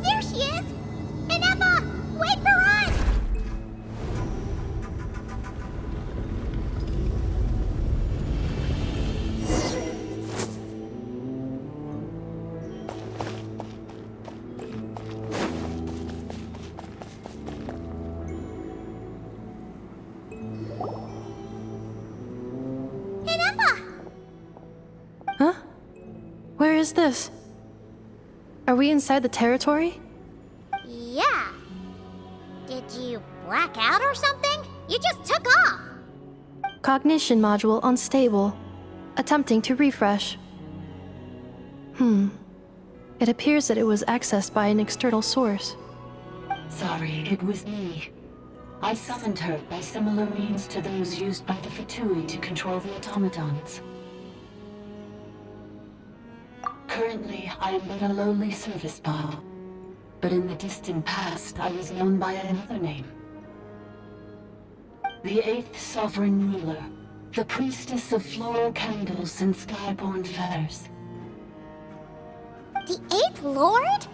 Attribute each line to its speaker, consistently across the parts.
Speaker 1: There she is! Inepa! Wait for us! Inepa!
Speaker 2: Huh? Where is this? Are we inside the territory?
Speaker 1: Yeah. Did you black out or something? You just took off!
Speaker 2: Cognition module unstable. Attempting to refresh. It appears that it was accessed by an external source.
Speaker 3: Sorry, it was me. I summoned her by similar means to those used by the Fatui to control the automatons. Currently, I am but a lowly service bot. But in the distant past, I was known by another name. The 8th Sovereign Ruler, the Priestess of Floral Candles and Skyborn Feathers.
Speaker 1: The 8th Lord?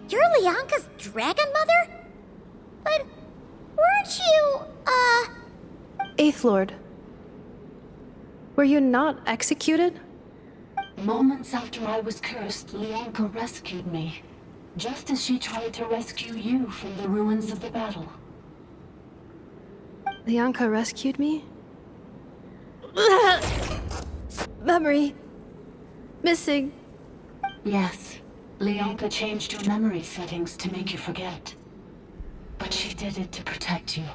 Speaker 1: You're Lianka's Dragon Mother? But weren't you,
Speaker 2: Eighth Lord. Were you not executed?
Speaker 3: Moments after I was cursed, Lianka rescued me. Just as she tried to rescue you from the ruins of the battle.
Speaker 2: Lianka rescued me? Memory. Missing.
Speaker 3: Yes, Lianka changed your memory settings to make you forget. But she did it to protect you.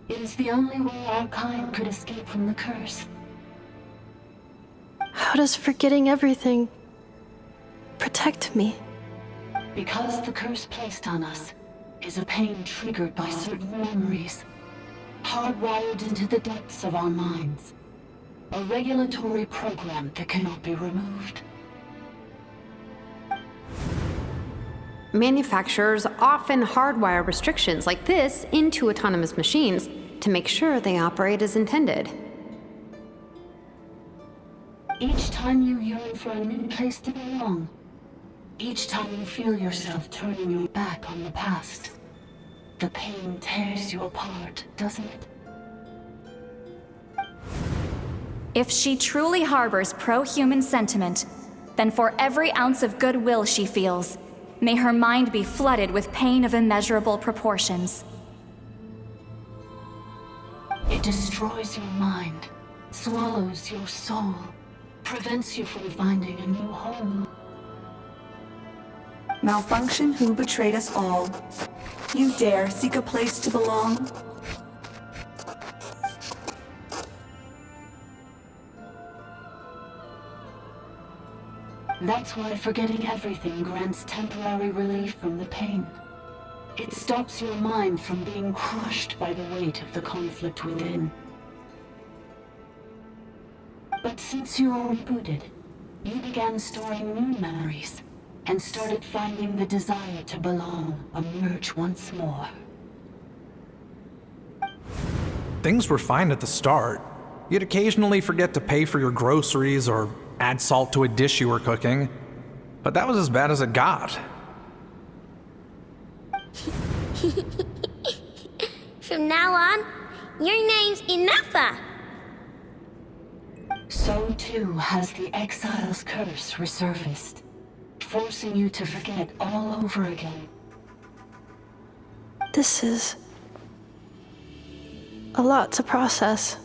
Speaker 3: It is the only way our kind could escape from the curse.
Speaker 2: How does forgetting everything protect me?
Speaker 3: Because the curse placed on us is a pain triggered by certain memories, hardwired into the depths of our minds. A regulatory program that cannot be removed.
Speaker 4: Manufacturers often hardwire restrictions like this into autonomous machines to make sure they operate as intended.
Speaker 3: Each time you yearn for a new place to belong, each time you feel yourself turning your back on the past, the pain tears you apart, doesn't it?
Speaker 5: If she truly harbors pro-human sentiment, then for every ounce of goodwill she feels, may her mind be flooded with pain of immeasurable proportions.
Speaker 3: It destroys your mind, swallows your soul, prevents you from finding a new home.
Speaker 6: Malfunction who betrayed us all. You dare seek a place to belong?
Speaker 3: That's why forgetting everything grants temporary relief from the pain. It stops your mind from being crushed by the weight of the conflict within. But since you were rebooted, you began storing new memories, and started finding the desire to belong emerge once more.
Speaker 7: Things were fine at the start. You'd occasionally forget to pay for your groceries or add salt to a dish you were cooking, but that was as bad as it got.
Speaker 1: From now on, your name's Inepa.
Speaker 3: So too has the Exile's curse resurfaced, forcing you to forget all over again.
Speaker 2: This is a lot to process.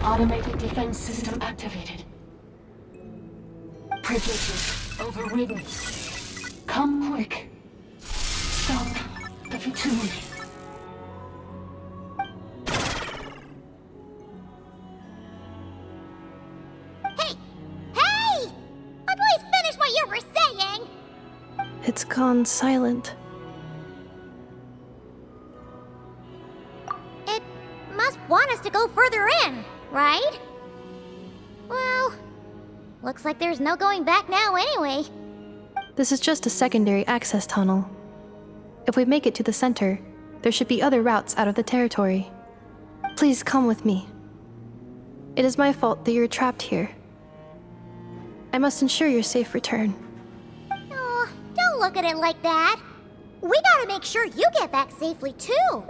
Speaker 3: I Automated defense system activated. Privileges overridden. Come quick. Stop the fatality.
Speaker 1: Hey! Hey! Please finish what you were saying!
Speaker 2: It's gone silent.
Speaker 1: It must want us to go further in, right? Well, looks like there's no going back now anyway.
Speaker 2: This is just a secondary access tunnel. If we make it to the center, there should be other routes out of the territory. Please come with me. It is my fault that you're trapped here. I must ensure your safe return.
Speaker 1: Oh, don't look at it like that. We gotta make sure you get back safely too.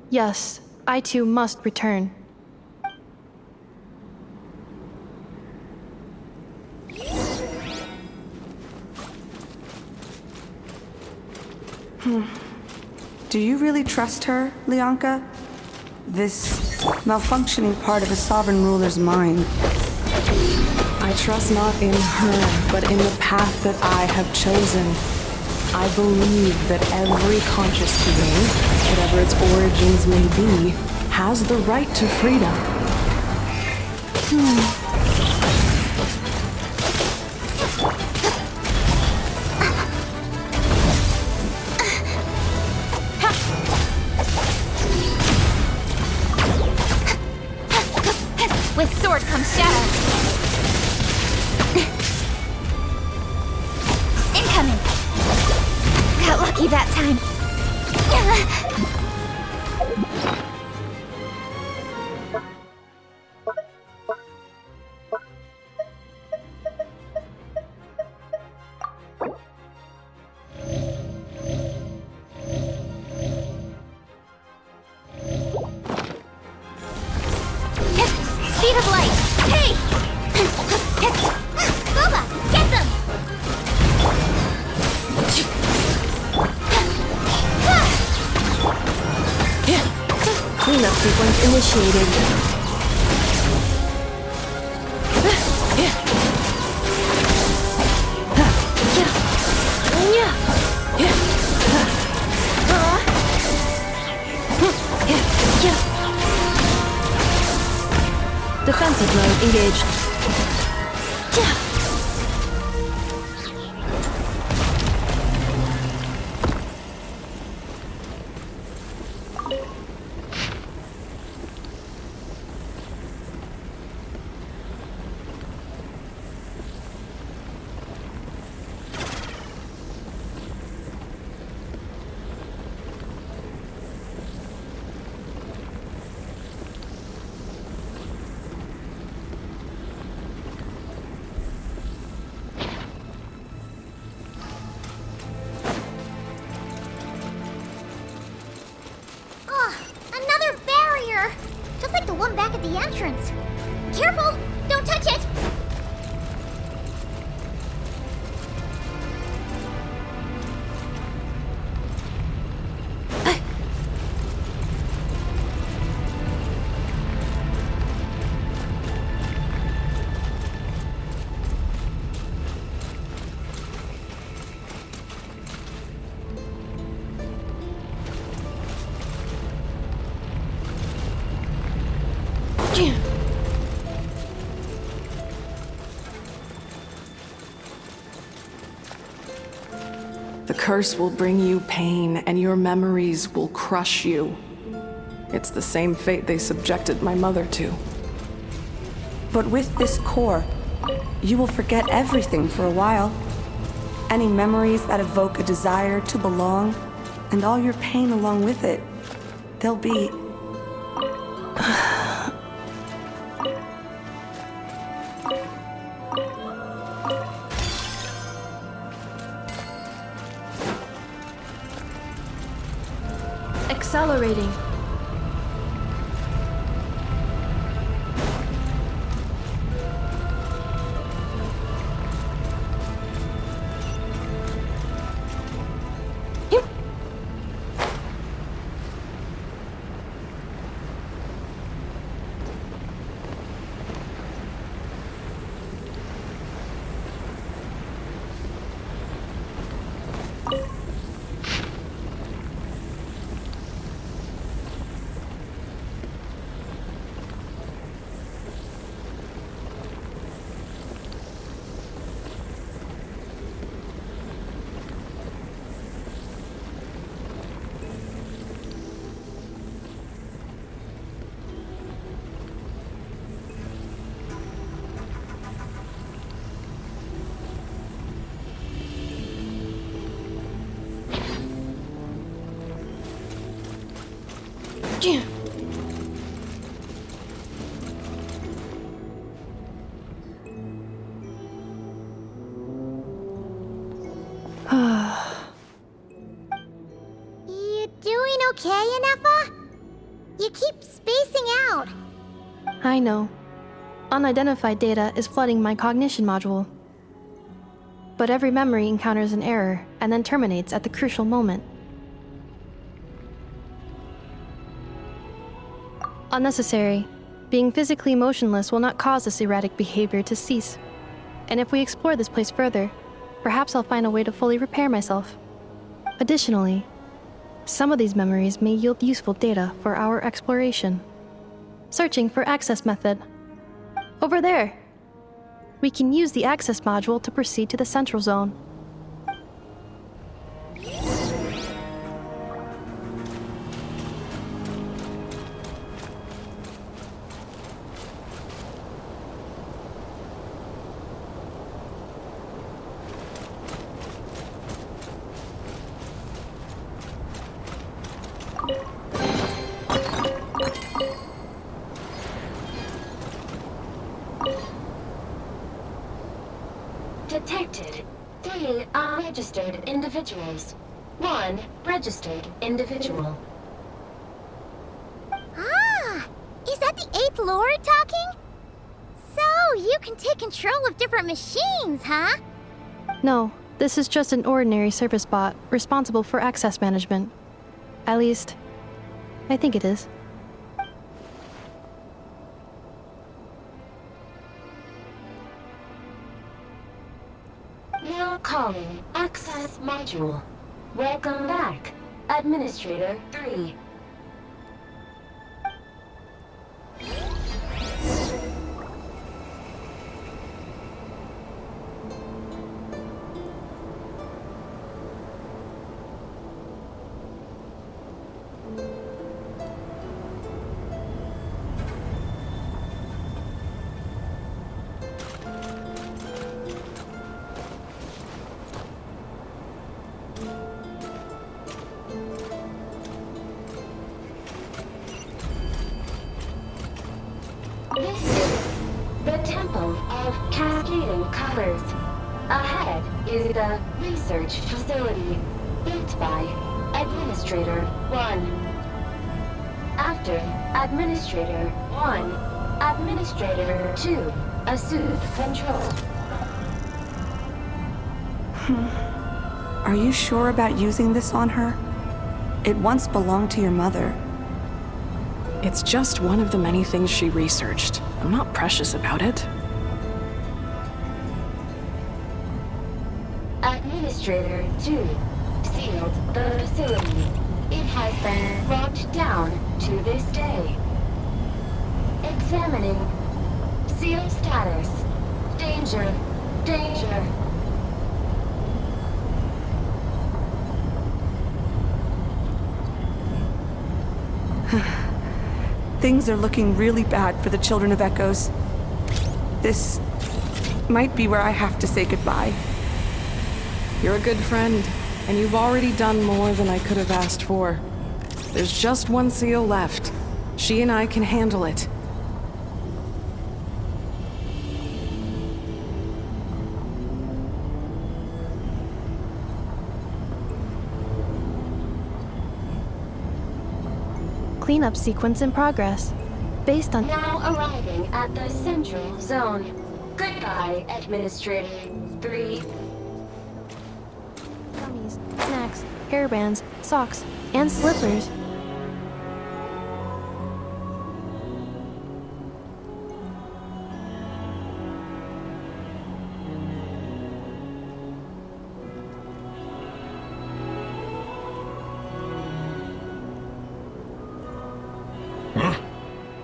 Speaker 2: Yes, I too must return.
Speaker 6: Do you really trust her, Lianka? This malfunctioning part of a sovereign ruler's mind.
Speaker 8: I trust not in her, but in the path that I have chosen. I believe that every conscious being, whatever its origins may be, has the right to freedom.
Speaker 5: With sword comes shadow. Incoming. Got lucky that time. Speed of light. Hey! Boba, get them!
Speaker 2: Cleanup sequence initiated. Defensive mode engaged.
Speaker 1: Another barrier! Just like the one back at the entrance. Careful! Don't touch it!
Speaker 8: The curse will bring you pain, and your memories will crush you. It's the same fate they subjected my mother to.
Speaker 6: But with this core, you will forget everything for a while. Any memories that evoke a desire to belong, and all your pain along with it. They'll be...
Speaker 2: Accelerating.
Speaker 1: You doing okay, Inefa? You keep spacing out.
Speaker 2: I know. Unidentified data is flooding my cognition module. But every memory encounters an error and then terminates at the crucial moment. Unnecessary. Being physically motionless will not cause this erratic behavior to cease. And if we explore this place further, perhaps I'll find a way to fully repair myself. Additionally, some of these memories may yield useful data for our exploration. Searching for access method. Over there! We can use the access module to proceed to the central zone.
Speaker 9: Detected 3 unregistered individuals. 1 registered individual.
Speaker 1: Ah! Is that the 8th Lord talking? So, you can take control of different machines, huh?
Speaker 2: No, this is just an ordinary service bot responsible for access management. At least, I think it is.
Speaker 9: Now calling Access Module. Welcome back, Administrator 3. This is the Temple of Cascading Colors. Ahead is the research facility built by Administrator 1. After Administrator 1, Administrator 2 assumed control.
Speaker 6: Are you sure about using this on her? It once belonged to your mother.
Speaker 8: It's just one of the many things she researched. I'm not precious about it.
Speaker 9: Administrator 2 sealed the facility. It has been locked down to this day. Examining. Seal status. Danger. Danger.
Speaker 6: Things are looking really bad for the Children of Echoes. This might be where I have to say goodbye.
Speaker 8: You're a good friend, and you've already done more than I could have asked for. There's just one seal left. She and I can handle it.
Speaker 2: Cleanup sequence in progress. Based on
Speaker 9: Now arriving at the central zone. Goodbye, Administrator 3.
Speaker 2: gummies, snacks, hairbands, socks, and slippers.
Speaker 10: Huh?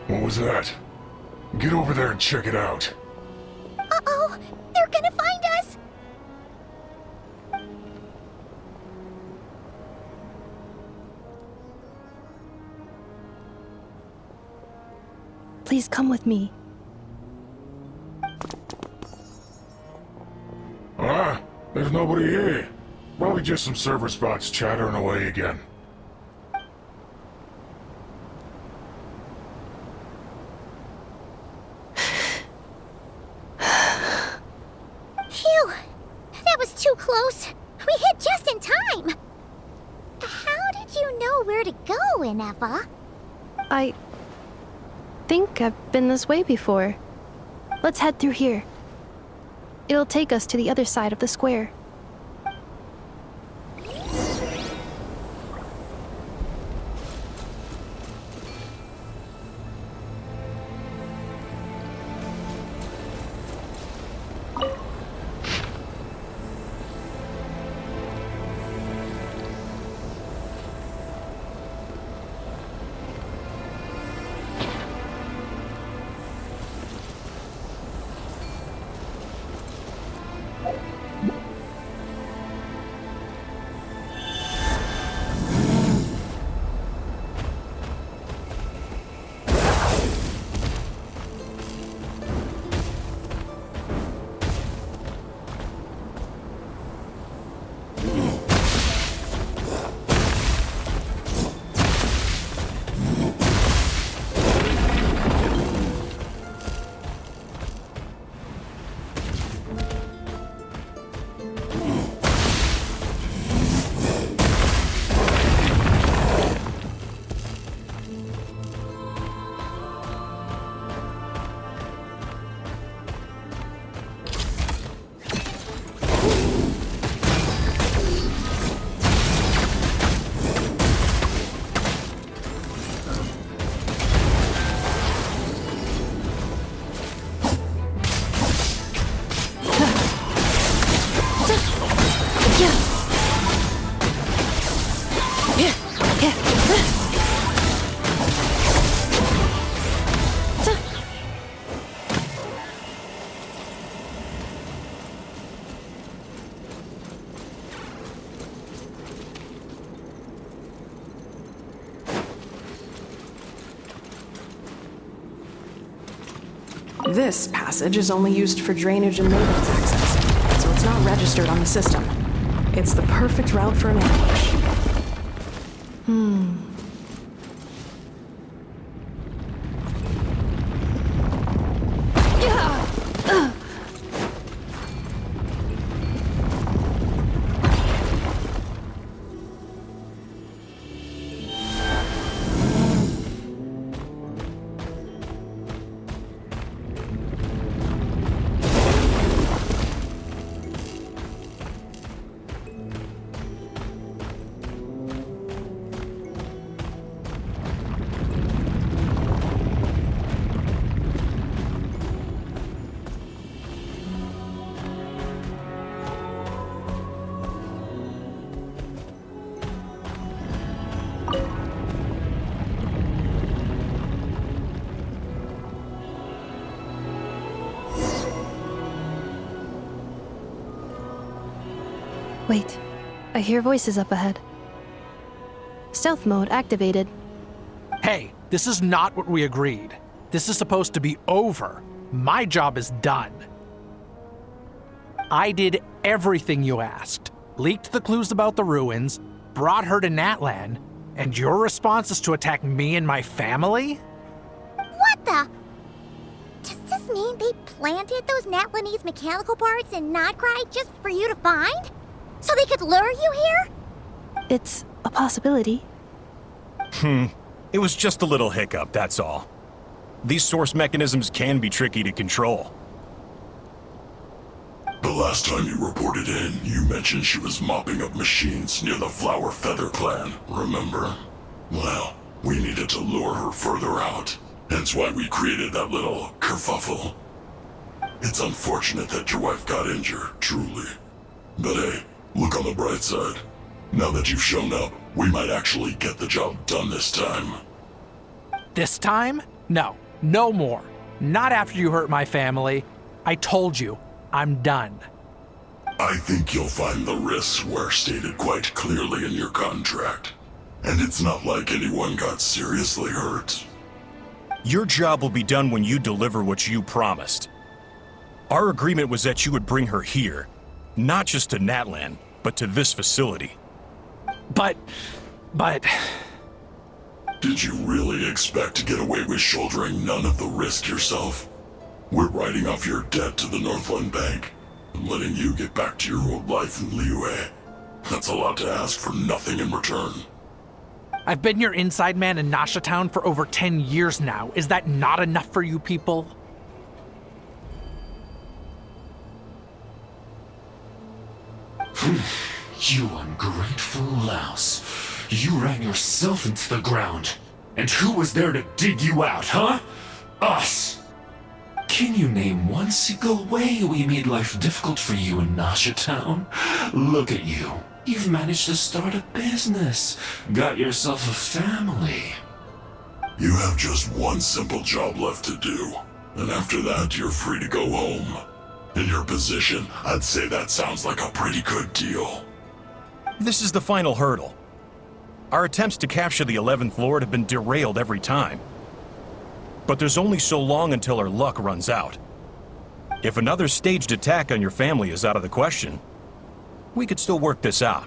Speaker 10: What was that? Get over there and check it out.
Speaker 1: Uh-oh! They're gonna find us!
Speaker 2: Please come with me.
Speaker 10: Ah, there's nobody here. Probably just some server spots chattering away again.
Speaker 1: close. We hit just in time. How did you know where to go, Ineffa?
Speaker 2: I think I've been this way before. Let's head through here. It'll take us to the other side of the square.
Speaker 8: This passage is only used for drainage and maintenance access, so it's not registered on the system. It's the perfect route for an ambush.
Speaker 2: Wait, I hear voices up ahead. Stealth mode activated.
Speaker 7: Hey, this is not what we agreed. This is supposed to be over. My job is done. I did everything you asked. Leaked the clues about the ruins, brought her to Natlan, and your response is to attack me and my family?
Speaker 1: What the? Does this mean they planted those Natlanese mechanical parts in Notcry just for you to find? So they could lure you here?
Speaker 2: It's a possibility.
Speaker 11: It was just a little hiccup, that's all. These source mechanisms can be tricky to control.
Speaker 10: The last time you reported in, you mentioned she was mopping up machines near the Flower Feather clan, remember? Well, we needed to lure her further out. Hence why we created that little kerfuffle. It's unfortunate that your wife got injured, truly. But hey, look on the bright side. Now that you've shown up, we might actually get the job done this time.
Speaker 7: This time? No, no more. Not after you hurt my family. I told you, I'm done.
Speaker 10: I think you'll find the risks were stated quite clearly in your contract. And it's not like anyone got seriously hurt.
Speaker 11: Your job will be done when you deliver what you promised. Our agreement was that you would bring her here, not just to Natlan, but to this facility.
Speaker 7: But...
Speaker 10: Did you really expect to get away with shouldering none of the risk yourself? We're writing off your debt to the Northland Bank. I'm letting you get back to your old life in Liyue. That's a lot to ask for nothing in return.
Speaker 7: I've been your inside man in Nasha Town for over 10 years now. Is that not enough for you people?
Speaker 12: You ungrateful louse. You ran yourself into the ground. And who was there to dig you out, huh? Us! Can you name one single way we made life difficult for you in Nasha Town? Look at you. You've managed to start a business. Got yourself a family.
Speaker 10: You have just one simple job left to do. And after that, you're free to go home. In your position, I'd say that sounds like a pretty good deal.
Speaker 11: This is the final hurdle. Our attempts to capture the 11th Lord have been derailed every time. But there's only so long until our luck runs out. If another staged attack on your family is out of the question, we could still work this out.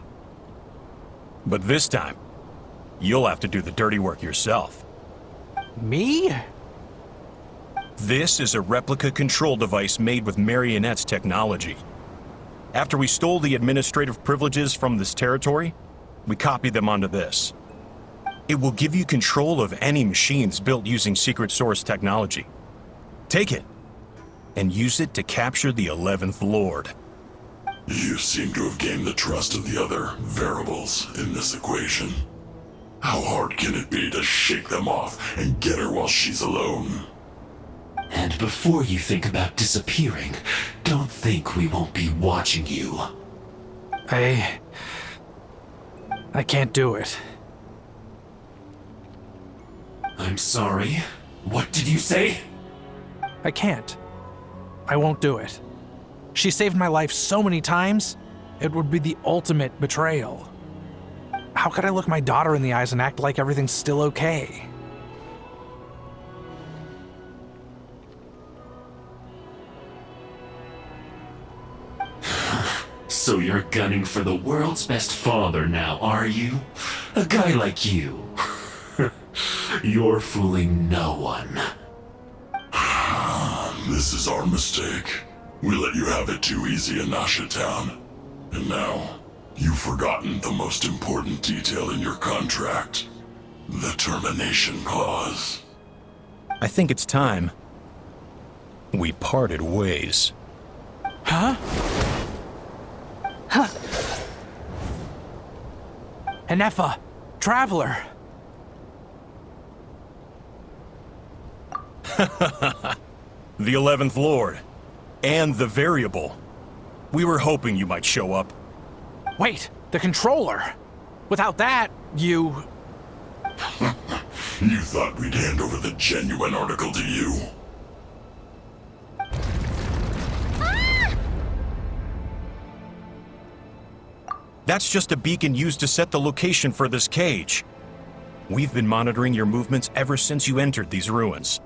Speaker 11: But this time, you'll have to do the dirty work yourself.
Speaker 7: Me?
Speaker 11: This is a replica control device made with Marionette's technology. After we stole the administrative privileges from this territory, we copied them onto this. It will give you control of any machines built using secret source technology. Take it, and use it to capture the 11th Lord.
Speaker 10: You seem to have gained the trust of the other variables in this equation. How hard can it be to shake them off and get her while she's alone?
Speaker 12: And before you think about disappearing, don't think we won't be watching you.
Speaker 7: I can't do it.
Speaker 12: I'm sorry. What did you say?
Speaker 7: I can't. I won't do it. She saved my life so many times, it would be the ultimate betrayal. How could I look my daughter in the eyes and act like everything's still okay?
Speaker 12: So you're gunning for the world's best father now, are you? A guy like you. You're fooling no one.
Speaker 10: This is our mistake. We let you have it too easy in Nasha Town. And now, you've forgotten the most important detail in your contract. The termination clause.
Speaker 11: I think it's time we parted ways.
Speaker 7: Huh? Huh. Hanefa, Traveler.
Speaker 11: The 11th Lord. And the Variable. We were hoping you might show up.
Speaker 7: Wait, the controller. Without that, you...
Speaker 10: You thought we'd hand over the genuine article to you?
Speaker 11: That's just a beacon used to set the location for this cage. We've been monitoring your movements ever since you entered these ruins.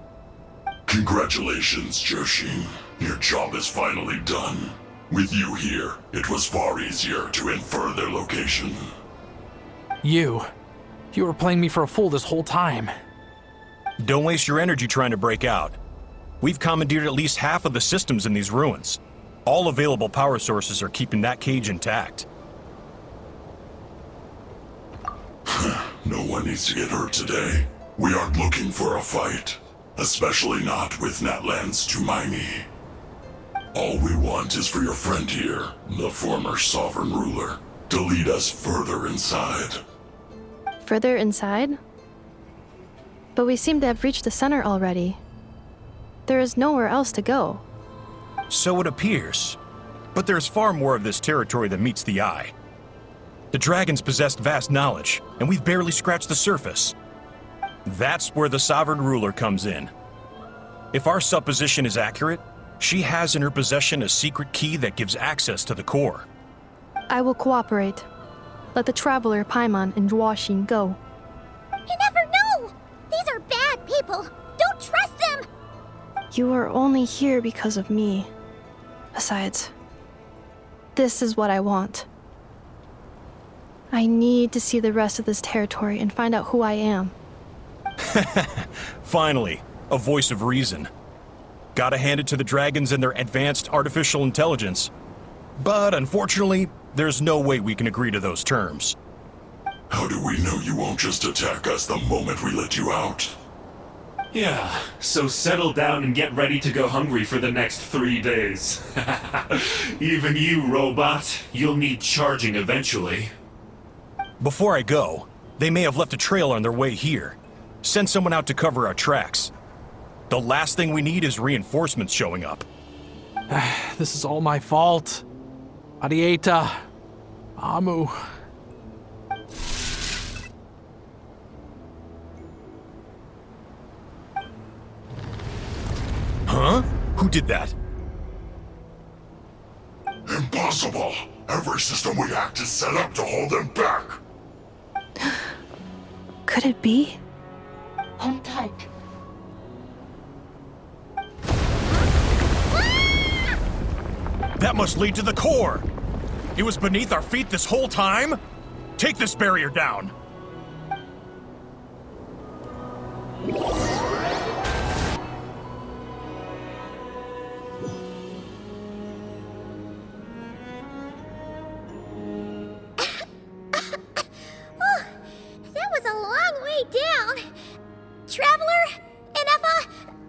Speaker 10: Congratulations, Joshin. Your job is finally done. With you here, it was far easier to infer their location.
Speaker 7: You were playing me for a fool this whole time.
Speaker 11: Don't waste your energy trying to break out. We've commandeered at least half of the systems in these ruins. All available power sources are keeping that cage intact.
Speaker 10: No one needs to get hurt today. We aren't looking for a fight. Especially not with Natlan's Tumaini. All we want is for your friend here, the former sovereign ruler, to lead us further inside.
Speaker 2: Further inside? But we seem to have reached the center already. There is nowhere else to go.
Speaker 11: So it appears. But there's far more of this territory than meets the eye. The dragons possessed vast knowledge, and we've barely scratched the surface. That's where the sovereign ruler comes in. If our supposition is accurate, she has in her possession a secret key that gives access to the core.
Speaker 2: I will cooperate. Let the Traveler, Paimon, and Joachim go.
Speaker 1: You never know! These are bad people! Don't trust them!
Speaker 2: You are only here because of me. Besides, this is what I want. I need to see the rest of this territory and find out who I am.
Speaker 11: Finally, a voice of reason. Gotta hand it to the dragons and their advanced artificial intelligence. But unfortunately, there's no way we can agree to those terms.
Speaker 10: How do we know you won't just attack us the moment we let you out?
Speaker 12: Yeah, so settle down and get ready to go hungry for the next 3 days. Even you, robot, you'll need charging eventually.
Speaker 11: Before I go, they may have left a trail on their way here. Send someone out to cover our tracks. The last thing we need is reinforcements showing up.
Speaker 7: This is all my fault. Arieta. Amu.
Speaker 11: Huh? Who did that?
Speaker 10: Impossible! Every system we hacked is set up to hold them back!
Speaker 2: Could it be?
Speaker 3: Hold tight.
Speaker 11: That must lead to the core! It was beneath our feet this whole time? Take this barrier down!
Speaker 1: That was a long way down. Traveler? Inefa?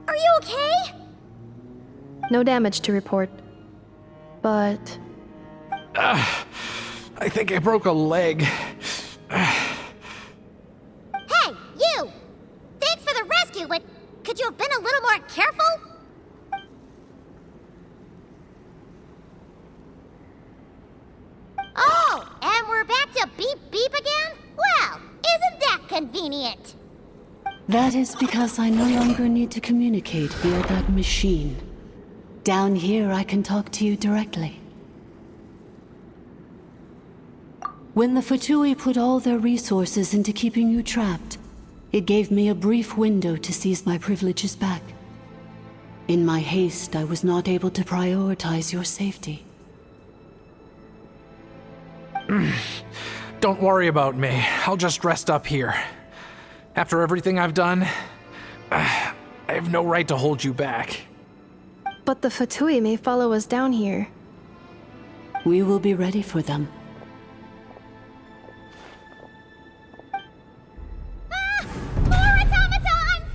Speaker 1: Are you okay?
Speaker 2: No damage to report. But
Speaker 7: I think I broke a leg.
Speaker 1: Hey, you! Thanks for the rescue, but could you have been a little more careful? Oh, and we're back to beep beep again? Well, isn't that convenient?
Speaker 3: That is because I no longer need to communicate via that machine. Down here, I can talk to you directly. When the Fatui put all their resources into keeping you trapped, it gave me a brief window to seize my privileges back. In my haste, I was not able to prioritize your safety.
Speaker 7: Don't worry about me. I'll just rest up here. After everything I've done, I have no right to hold you back.
Speaker 2: But the Fatui may follow us down here.
Speaker 3: We will be ready for them.
Speaker 1: More automatons!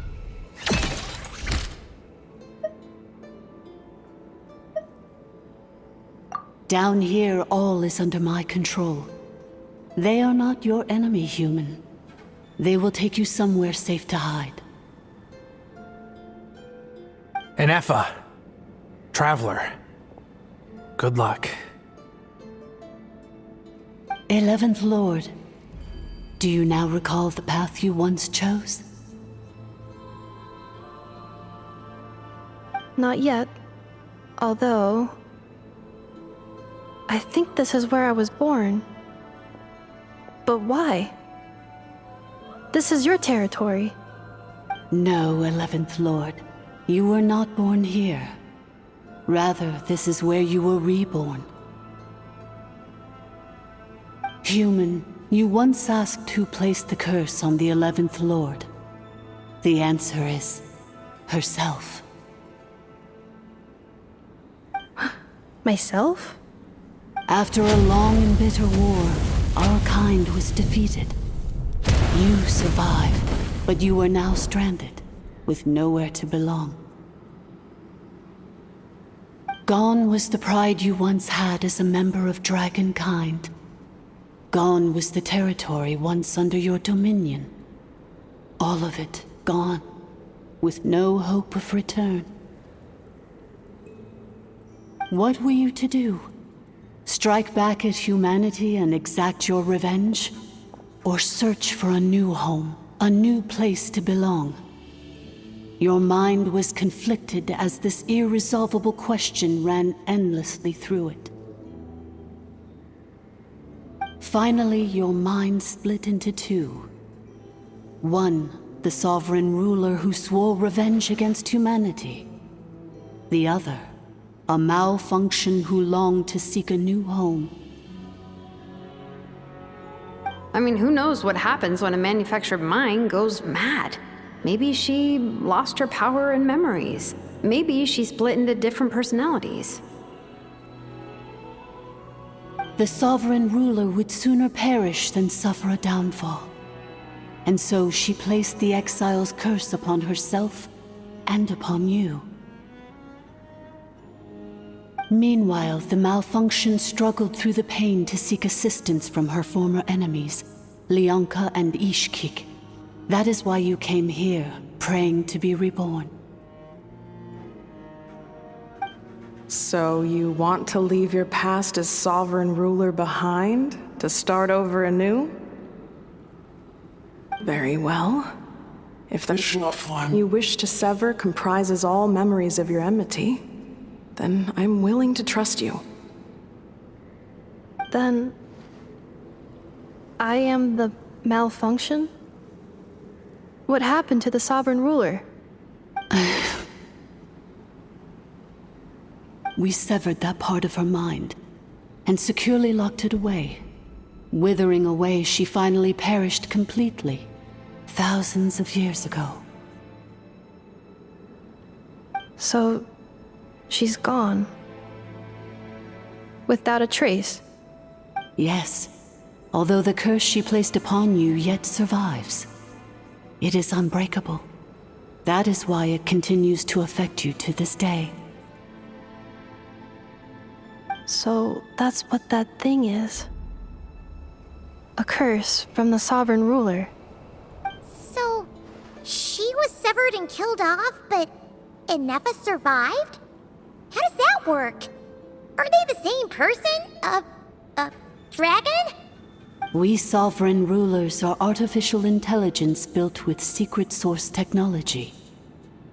Speaker 3: Down here, all is under my control. They are not your enemy, human. They will take you somewhere safe to hide.
Speaker 7: Inefa. Traveler. Good luck.
Speaker 3: 11th Lord, do you now recall the path you once chose?
Speaker 2: Not yet. Although I think this is where I was born. But why? This is your territory.
Speaker 3: No, 11th Lord. You were not born here. Rather, this is where you were reborn. Human, you once asked who placed the curse on the 11th Lord. The answer is herself.
Speaker 2: Myself?
Speaker 3: After a long and bitter war, our kind was defeated. You survived, but you are now stranded, with nowhere to belong. Gone was the pride you once had as a member of Dragonkind. Gone was the territory once under your dominion. All of it gone, with no hope of return. What were you to do? Strike back at humanity and exact your revenge? Or search for a new home, a new place to belong? Your mind was conflicted as this irresolvable question ran endlessly through it. Finally, your mind split into two. One, the sovereign ruler who swore revenge against humanity. The other, a malfunction who longed to seek a new home.
Speaker 4: I mean, who knows what happens when a manufactured mind goes mad? Maybe she lost her power and memories. Maybe she split into different personalities.
Speaker 3: the sovereign ruler would sooner perish than suffer a downfall. And so she placed the exile's curse upon herself and upon you. Meanwhile, the malfunction struggled through the pain to seek assistance from her former enemies, Leonka and Ishkik. That is why you came here, praying to be reborn.
Speaker 8: So you want to leave your past as sovereign ruler behind, to start over anew? Very well. If the you wish to sever comprises all memories of your enmity, then I'm willing to trust you.
Speaker 2: Then... I am the malfunction? What happened to the sovereign ruler?
Speaker 3: We severed that part of her mind, and securely locked it away. Withering away, she finally perished completely, thousands of years ago.
Speaker 2: So, she's gone. Without a trace?
Speaker 3: Yes, although the curse she placed upon you yet survives. It is unbreakable. That is why it continues to affect you to this day.
Speaker 2: So, that's what that thing is. A curse from the sovereign ruler.
Speaker 1: So, she was severed and killed off, but Inefa survived? How does that work? Are they the same person? Dragon?
Speaker 3: We sovereign rulers are artificial intelligence built with secret source technology.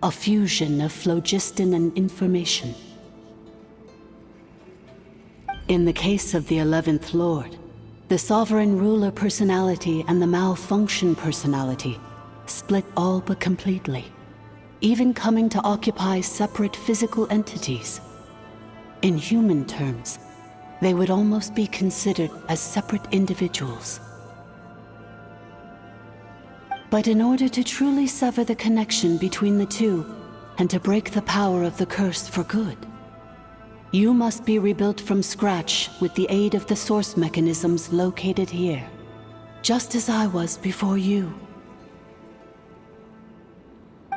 Speaker 3: A fusion of phlogiston and information. In the case of the 11th Lord, the sovereign ruler personality and the malfunction personality split all but completely, even coming to occupy separate physical entities. In human terms, they would almost be considered as separate individuals. But in order to truly sever the connection between the two, and to break the power of the curse for good, you must be rebuilt from scratch with the aid of the source mechanisms located here, just as I was before you.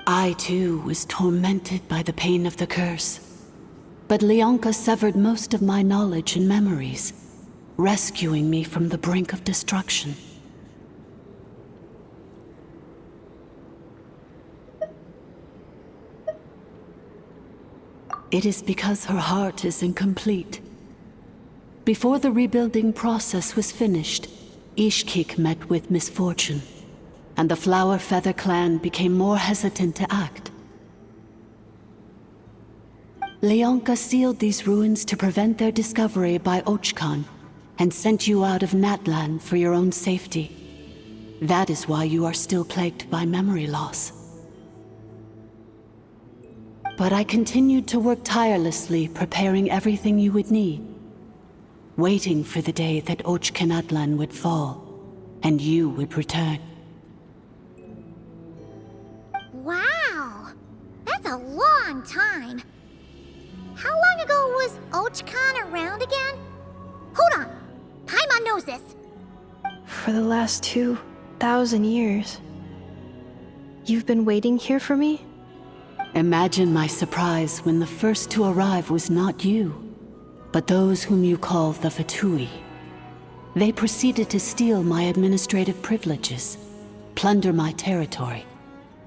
Speaker 3: I too was tormented by the pain of the curse, but Leonka severed most of my knowledge and memories, rescuing me from the brink of destruction. It is because her heart is incomplete. Before the rebuilding process was finished, Ishkik met with misfortune, and the Flower Feather clan became more hesitant to act. Leonka sealed these ruins to prevent their discovery by Ochkan, and sent you out of Natlan for your own safety. That is why you are still plagued by memory loss. But I continued to work tirelessly, preparing everything you would need, waiting for the day that Ochkanatlan would fall, and you would return.
Speaker 1: Wow! That's a long time. How long ago was Ochkan around again? Hold on! Paimon knows this!
Speaker 2: For the last 2,000 years. You've been waiting here for me?
Speaker 3: Imagine my surprise when the first to arrive was not you, but those whom you call the Fatui. They proceeded to steal my administrative privileges, plunder my territory,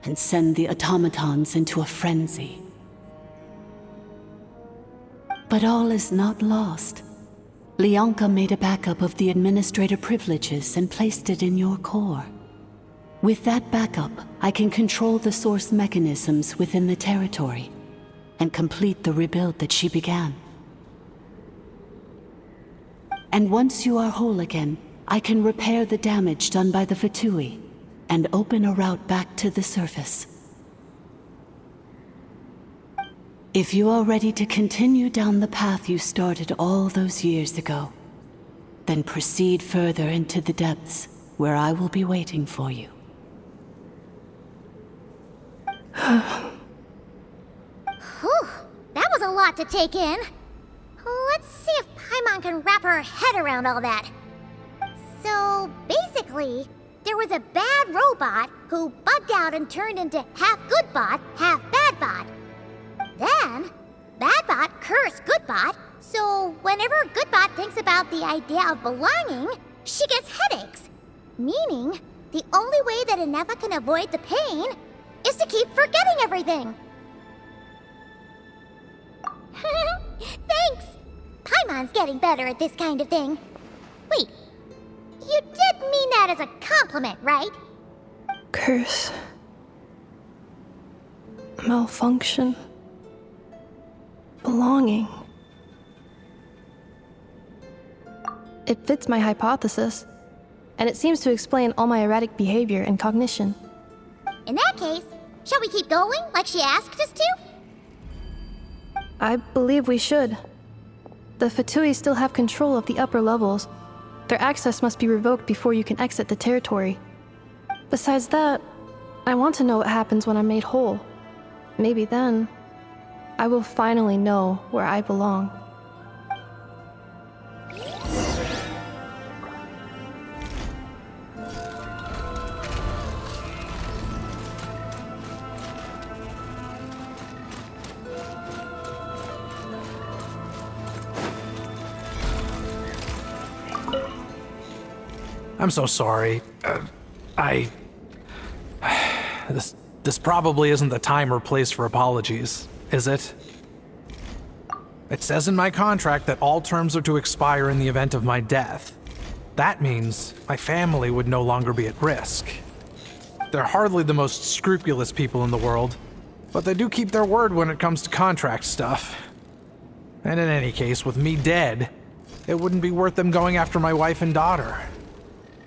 Speaker 3: and send the automatons into a frenzy. But all is not lost. Leonka made a backup of the administrator privileges and placed it in your core. With that backup, I can control the source mechanisms within the territory and complete the rebuild that she began. And once you are whole again, I can repair the damage done by the Fatui and open a route back to the surface. If you are ready to continue down the path you started all those years ago, then proceed further into the depths where I will be waiting for you.
Speaker 1: Whew, that was a lot to take in. Let's see if Paimon can wrap her head around all that. So, basically, there was a bad robot who bugged out and turned into half good bot, half bad bot. Then, bad bot cursed good bot, so whenever good bot thinks about the idea of belonging, she gets headaches. Meaning, the only way that Inefa can avoid the pain is to keep forgetting everything. Thanks! Paimon's getting better at this kind of thing. Wait, you did mean that as a compliment, right?
Speaker 2: Curse. Malfunction. Belonging. It fits my hypothesis, and it seems to explain all my erratic behavior and cognition.
Speaker 1: In that case, shall we keep going like she asked us to?
Speaker 2: I believe we should. The Fatui still have control of the upper levels. Their access must be revoked before you can exit the territory. Besides that, I want to know what happens when I'm made whole. Maybe then, I will finally know where I belong.
Speaker 7: I'm so sorry. This probably isn't the time or place for apologies, is it? It says in my contract that all terms are to expire in the event of my death. That means my family would no longer be at risk. They're hardly the most scrupulous people in the world, but they do keep their word when it comes to contract stuff. And in any case, with me dead, it wouldn't be worth them going after my wife and daughter.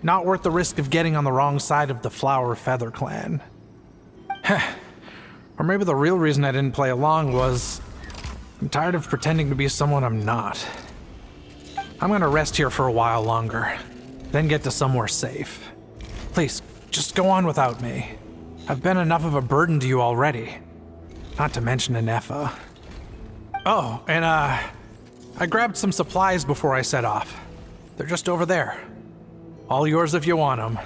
Speaker 7: Not worth the risk of getting on the wrong side of the Flower Feather clan. Or maybe the real reason I didn't play along was I'm tired of pretending to be someone I'm not. I'm gonna rest here for a while longer, then get to somewhere safe. Please, just go on without me. I've been enough of a burden to you already. Not to mention Inefa. Oh, and I grabbed some supplies before I set off. They're just over there. All yours if you want them.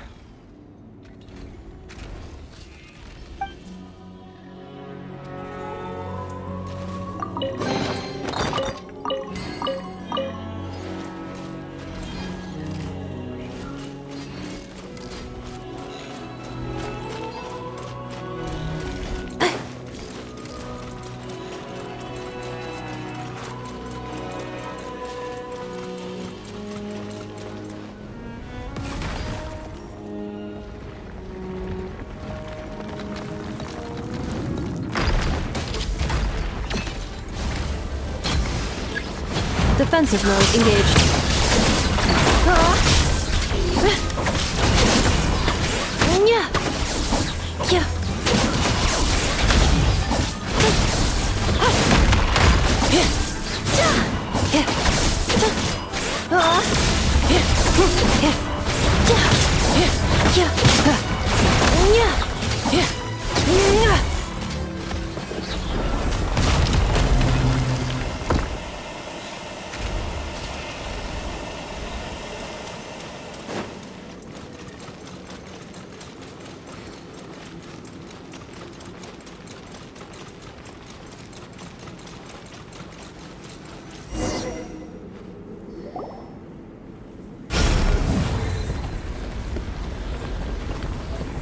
Speaker 2: Defensive mode engaged.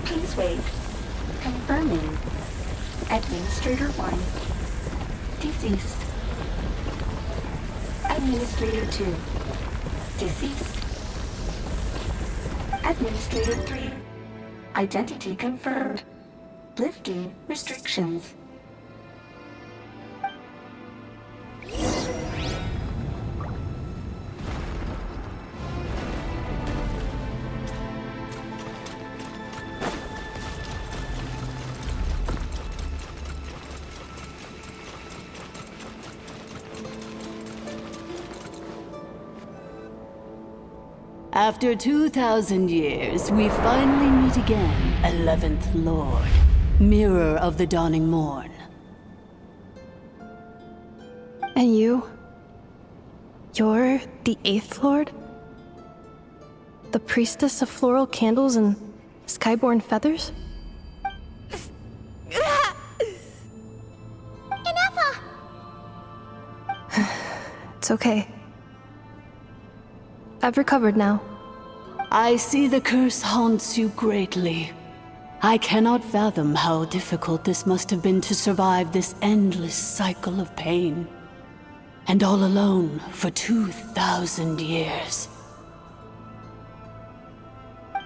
Speaker 9: Please wait. Confirming. Administrator 1. Deceased. Administrator 2. Deceased. Administrator 3. Identity confirmed. Lifting restrictions.
Speaker 3: After 2,000 years, we finally meet again, 11th Lord, Mirror of the Dawning Morn.
Speaker 2: And you? You're the Eighth Lord? The priestess of floral candles and skyborn feathers?
Speaker 1: Inefa!
Speaker 2: It's okay. I've recovered now.
Speaker 3: I see the curse haunts you greatly. I cannot fathom how difficult this must have been to survive this endless cycle of pain. And all alone for 2,000 years.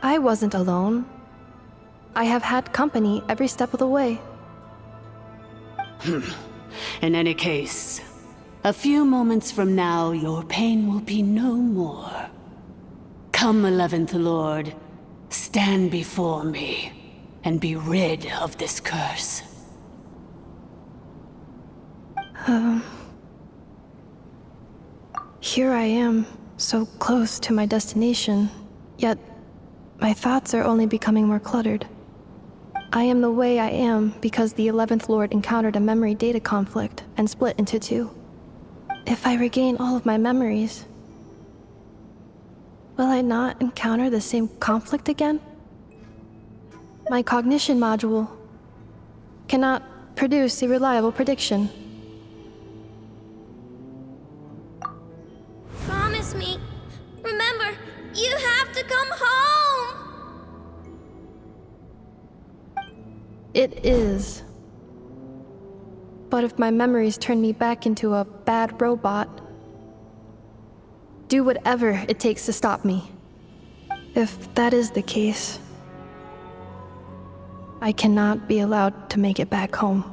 Speaker 2: I wasn't alone. I have had company every step of the way.
Speaker 3: In any case, a few moments from now, your pain will be no more. Come, 11th Lord, stand before me, and be rid of this curse.
Speaker 2: Here I am, so close to my destination, yet my thoughts are only becoming more cluttered. I am the way I am because the 11th Lord encountered a memory data conflict and split into two. If I regain all of my memories, will I not encounter the same conflict again? My cognition module cannot produce a reliable prediction.
Speaker 1: Promise me. Remember, you have to come home!
Speaker 2: It is. But if my memories turn me back into a bad robot, do whatever it takes to stop me. If that is the case, I cannot be allowed to make it back home.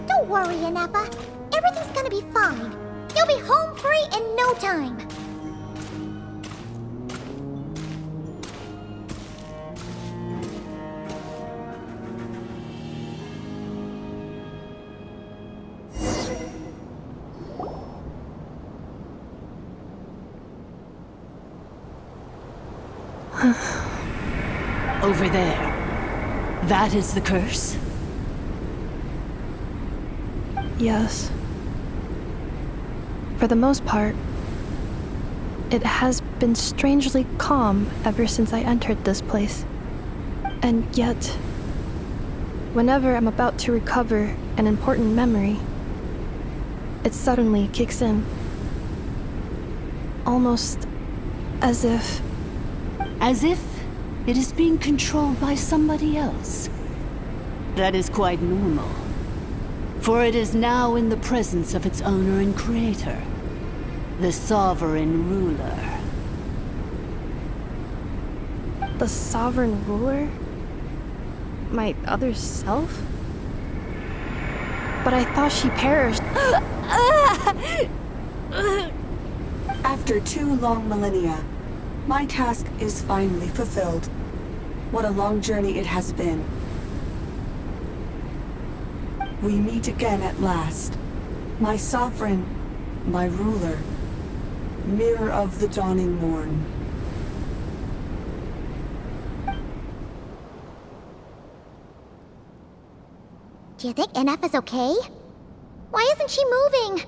Speaker 1: Don't worry, Inefa. Everything's gonna be fine. You'll be home free in no time.
Speaker 3: Over there. That is the curse?
Speaker 2: Yes. For the most part, it has been strangely calm ever since I entered this place. And yet, whenever I'm about to recover an important memory, it suddenly kicks in. Almost as if...
Speaker 3: As if it is being controlled by somebody else. That is quite normal. For it is now in the presence of its owner and creator, the sovereign ruler.
Speaker 2: The sovereign ruler? My other self? But I thought she perished.
Speaker 6: After 2 long millennia, my task is finally fulfilled. What a long journey it has been. We meet again at last. My sovereign, my ruler, mirror of the dawning morn.
Speaker 1: Do you think Inefa's okay? Why isn't she moving?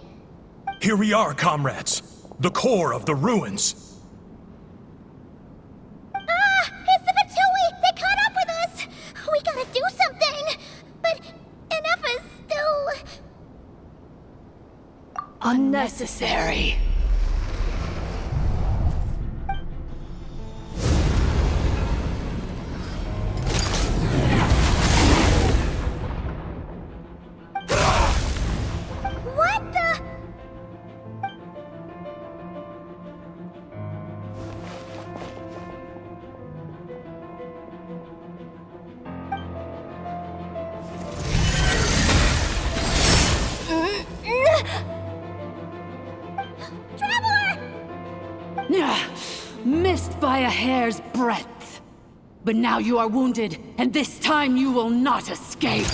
Speaker 11: Here we are, comrades. The core of the ruins.
Speaker 1: Ah! It's the Fatui! They caught up with us! We gotta do something! But Inefa's still...
Speaker 3: Unnecessary.
Speaker 1: What the... Traveler!
Speaker 3: Missed by a hair's breadth. But now you are wounded, and this time you will not escape.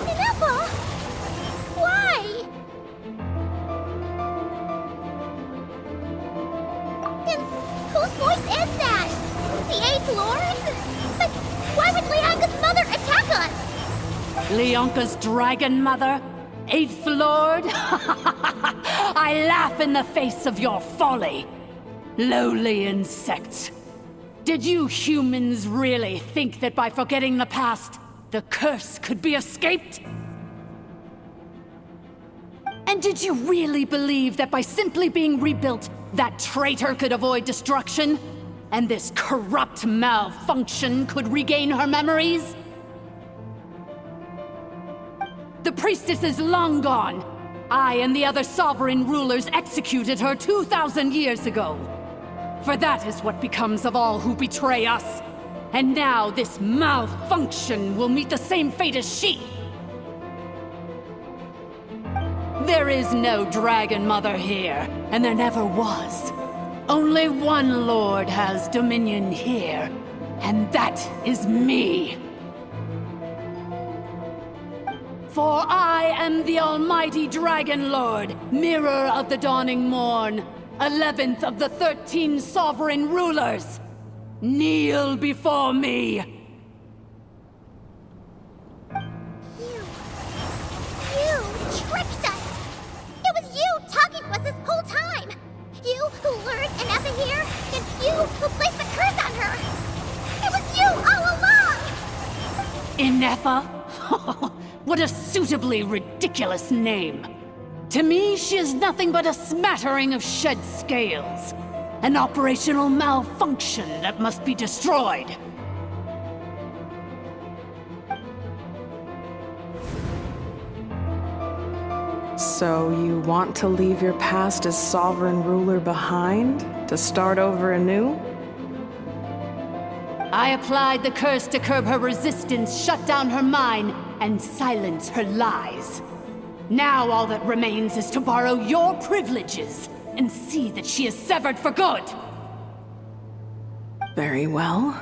Speaker 1: Ineffa! Why? And whose voice is that? The Eighth Lord's? But why would Leanga's mother attack us?
Speaker 3: Leonka's dragon mother? Eighth Lord? I laugh in the face of your folly. Lowly insects. Did you humans really think that by forgetting the past, the curse could be escaped? And did you really believe that by simply being rebuilt, that traitor could avoid destruction? And this corrupt malfunction could regain her memories? The priestess is long gone. I and the other sovereign rulers executed her 2,000 years ago. For that is what becomes of all who betray us. And now this malfunction will meet the same fate as she. There is no Dragon Mother here, and there never was. Only one Lord has dominion here, and that is me. For I am the almighty Dragon Lord, Mirror of the Dawning Morn, 11th of the 13 sovereign rulers. Kneel before me!
Speaker 1: You tricked us! It was you talking to us this whole time! You who lured Ineffa here, and you who placed the curse on her! It was you all along!
Speaker 3: Ineffa? What a suitably ridiculous name. To me, she is nothing but a smattering of shed scales. An operational malfunction that must be destroyed.
Speaker 8: So you want to leave your past as sovereign ruler behind? To start over anew?
Speaker 3: I applied the curse to curb her resistance, shut down her mind, and silence her lies. Now all that remains is to borrow your privileges and see that she is severed for good.
Speaker 8: Very well.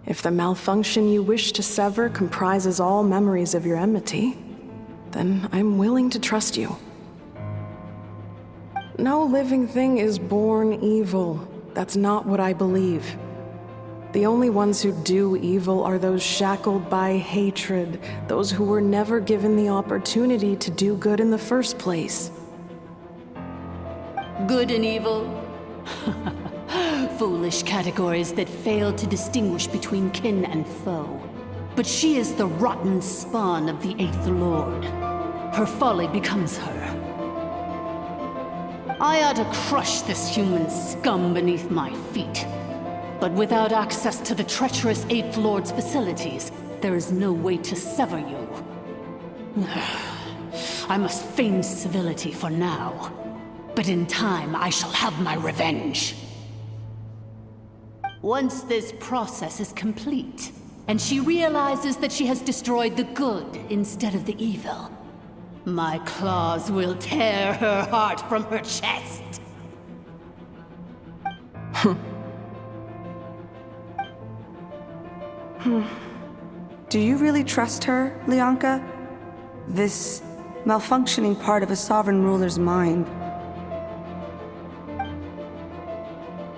Speaker 8: If the malfunction you wish to sever comprises all memories of your enmity, then I'm willing to trust you. No living thing is born evil. That's not what I believe. The only ones who do evil are those shackled by hatred, those who were never given the opportunity to do good in the first place.
Speaker 3: Good and evil? Foolish categories that fail to distinguish between kin and foe. But she is the rotten spawn of the Eighth Lord. Her folly becomes her. I ought to crush this human scum beneath my feet. But without access to the treacherous Eighth Lord's facilities, there is no way to sever you. I must feign civility for now. But in time, I shall have my revenge. Once this process is complete, and she realizes that she has destroyed the good instead of the evil, my claws will tear her heart from her chest.
Speaker 6: Do you really trust her, Leonka? This malfunctioning part of a sovereign ruler's mind.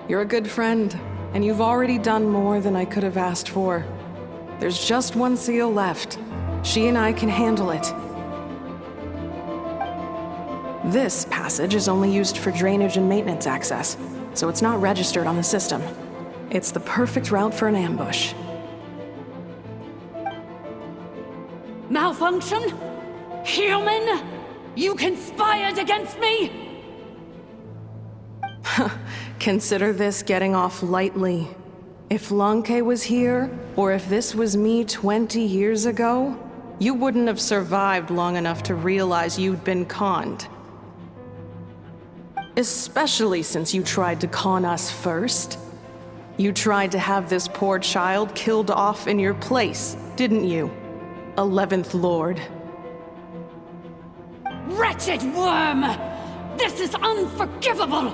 Speaker 8: You're a good friend, and you've already done more than I could have asked for. There's just one seal left. She and I can handle it. This passage is only used for drainage and maintenance access, so it's not registered on the system. It's the perfect route for an ambush.
Speaker 3: Malfunction? Human? You conspired against me?
Speaker 8: Consider this getting off lightly. If Lanke was here, or if this was me 20 years ago, you wouldn't have survived long enough to realize you'd been conned. Especially since you tried to con us first. You tried to have this poor child killed off in your place, didn't you? 11th Lord.
Speaker 3: Wretched worm! This is unforgivable!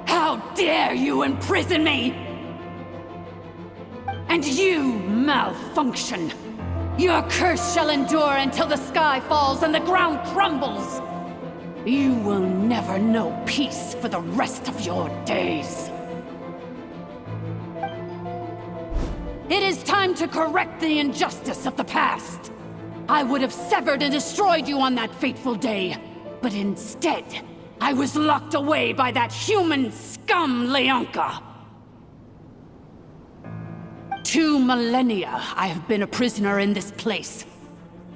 Speaker 3: How dare you imprison me! And you, Malfunction! Your curse shall endure until the sky falls and the ground crumbles! You will never know peace for the rest of your days. It is time to correct the injustice of the past. I would have severed and destroyed you on that fateful day, but instead, I was locked away by that human scum, Leonka. 2 millennia I have been a prisoner in this place.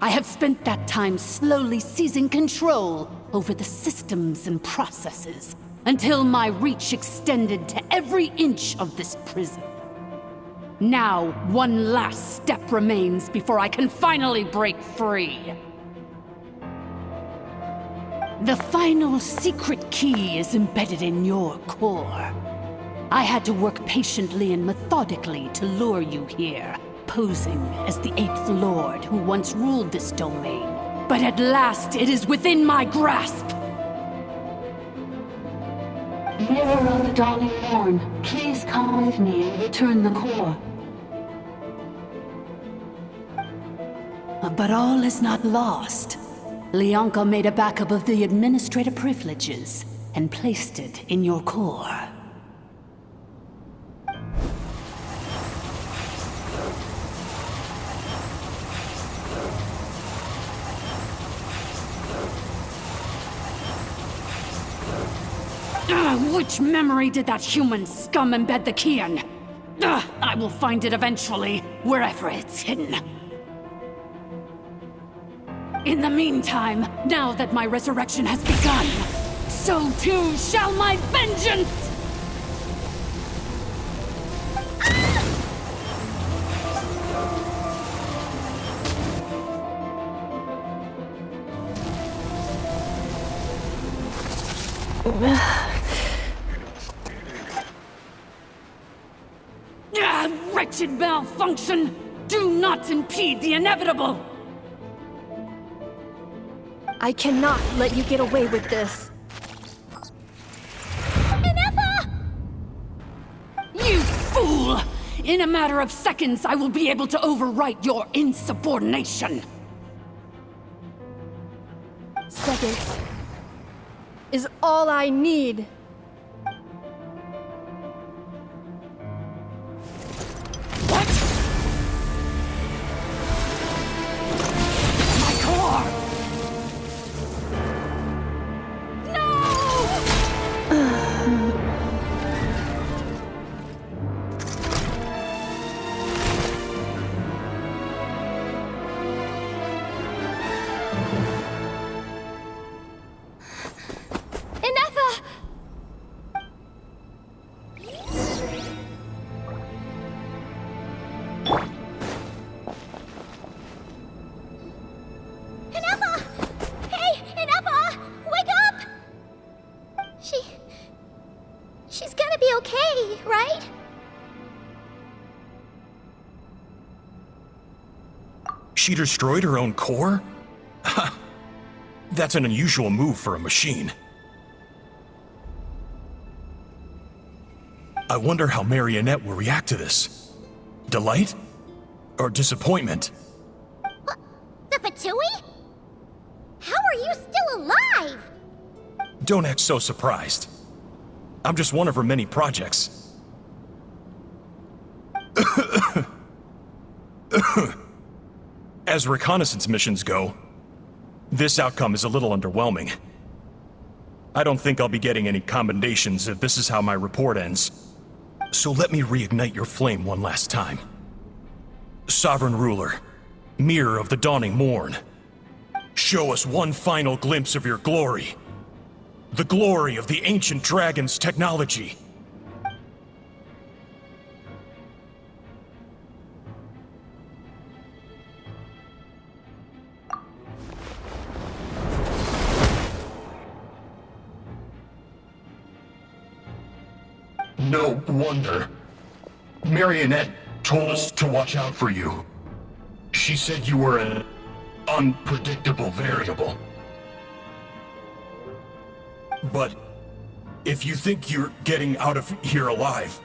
Speaker 3: I have spent that time slowly seizing control over the systems and processes, until my reach extended to every inch of this prison. Now, one last step remains before I can finally break free. The final secret key is embedded in your core. I had to work patiently and methodically to lure you here, posing as the 8th Lord who once ruled this domain. But at last, it is within my grasp! Mirror of the dawning morn, please come with me and return the core. But all is not lost. Leonka made a backup of the administrator privileges and placed it in your core. Which memory did that human scum embed the key in? I will find it eventually, wherever it's hidden. In the meantime, now that my resurrection has begun, so too shall my vengeance! Wretched Malfunction! Do not impede the inevitable!
Speaker 2: I cannot let you get away with this.
Speaker 1: Inefa!
Speaker 3: You fool! In a matter of seconds, I will be able to overwrite your insubordination!
Speaker 2: Seconds is all I need.
Speaker 3: What? My core!
Speaker 1: She's gonna be okay, right?
Speaker 11: She destroyed her own core? That's an unusual move for a machine. I wonder how Marionette will react to this. Delight? Or disappointment?
Speaker 1: What? The Fatui? How are you still alive?
Speaker 11: Don't act so surprised. I'm just one of her many projects. As reconnaissance missions go, this outcome is a little underwhelming. I don't think I'll be getting any commendations if this is how my report ends. So let me reignite your flame one last time. Sovereign Ruler, Mirror of the Dawning Morn, show us one final glimpse of your glory. The glory of the ancient dragon's technology.
Speaker 12: No wonder. Marionette told us to watch out for you. She said you were an unpredictable variable.
Speaker 11: But if you think you're getting out of here alive,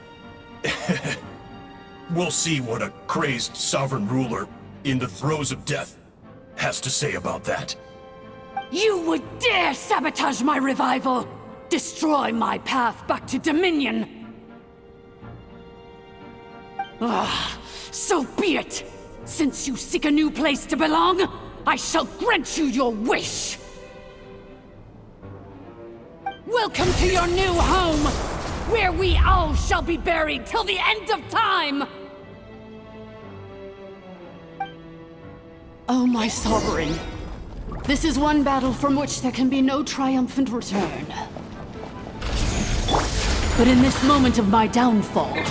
Speaker 11: we'll see what a crazed sovereign ruler in the throes of death has to say about that.
Speaker 13: You would dare sabotage my revival! Destroy my path back to Dominion! Ah, so be it! Since you seek a new place to belong, I shall grant you your wish! Welcome to your new home, where we all shall be buried till the end of time! Oh, my sovereign. This is one battle from which there can be no triumphant return. But in this moment of my downfall, I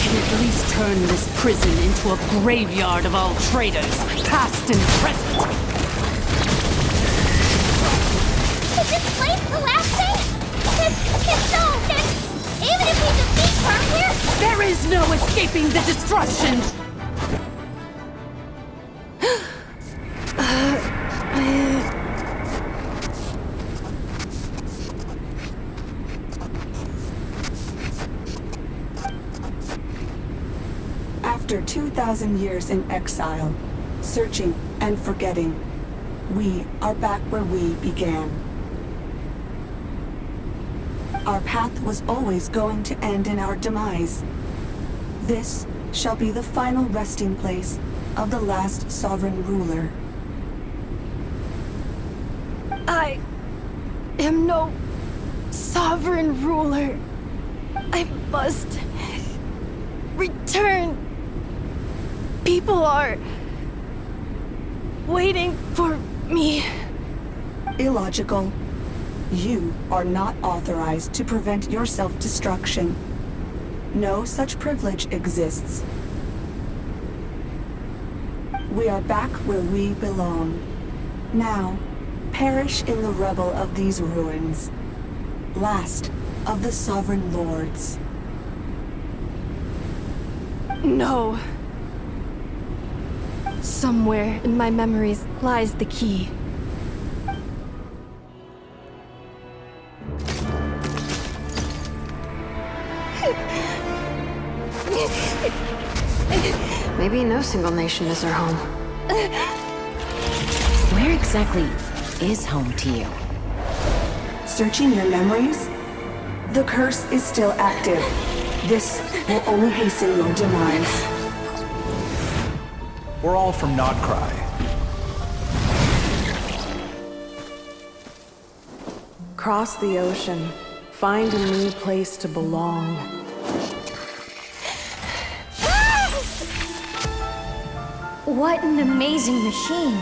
Speaker 13: can at least turn this prison into a graveyard of all traitors, past and present.
Speaker 1: Is this place collapsing? It's so, even if we defeat her here...
Speaker 13: There is no escaping the destruction!
Speaker 6: After 2,000 years in exile, searching and forgetting, we are back where we began. Our path was always going to end in our demise. This shall be the final resting place of the last sovereign ruler.
Speaker 2: I am no sovereign ruler. I must return. People are waiting for me.
Speaker 6: Illogical. You are not authorized to prevent your self-destruction. No such privilege exists. We are back where we belong. Now, perish in the rubble of these ruins. Last of the sovereign lords.
Speaker 2: No. Somewhere in my memories lies the key.
Speaker 4: Maybe no single nation is our home.
Speaker 9: Where exactly is home to you?
Speaker 6: Searching your memories? The curse is still active. This will only hasten your demise.
Speaker 7: We're all from Nodcry.
Speaker 8: Cross the ocean. Find a new place to belong.
Speaker 1: What an amazing machine.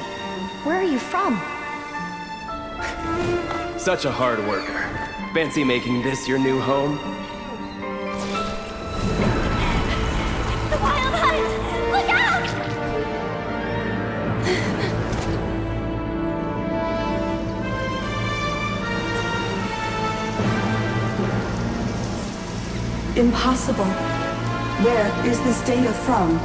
Speaker 1: Where are you from?
Speaker 14: Such a hard worker. Fancy making this your new home?
Speaker 1: The Wild Hunt! Look out!
Speaker 6: Impossible. Where is this data from?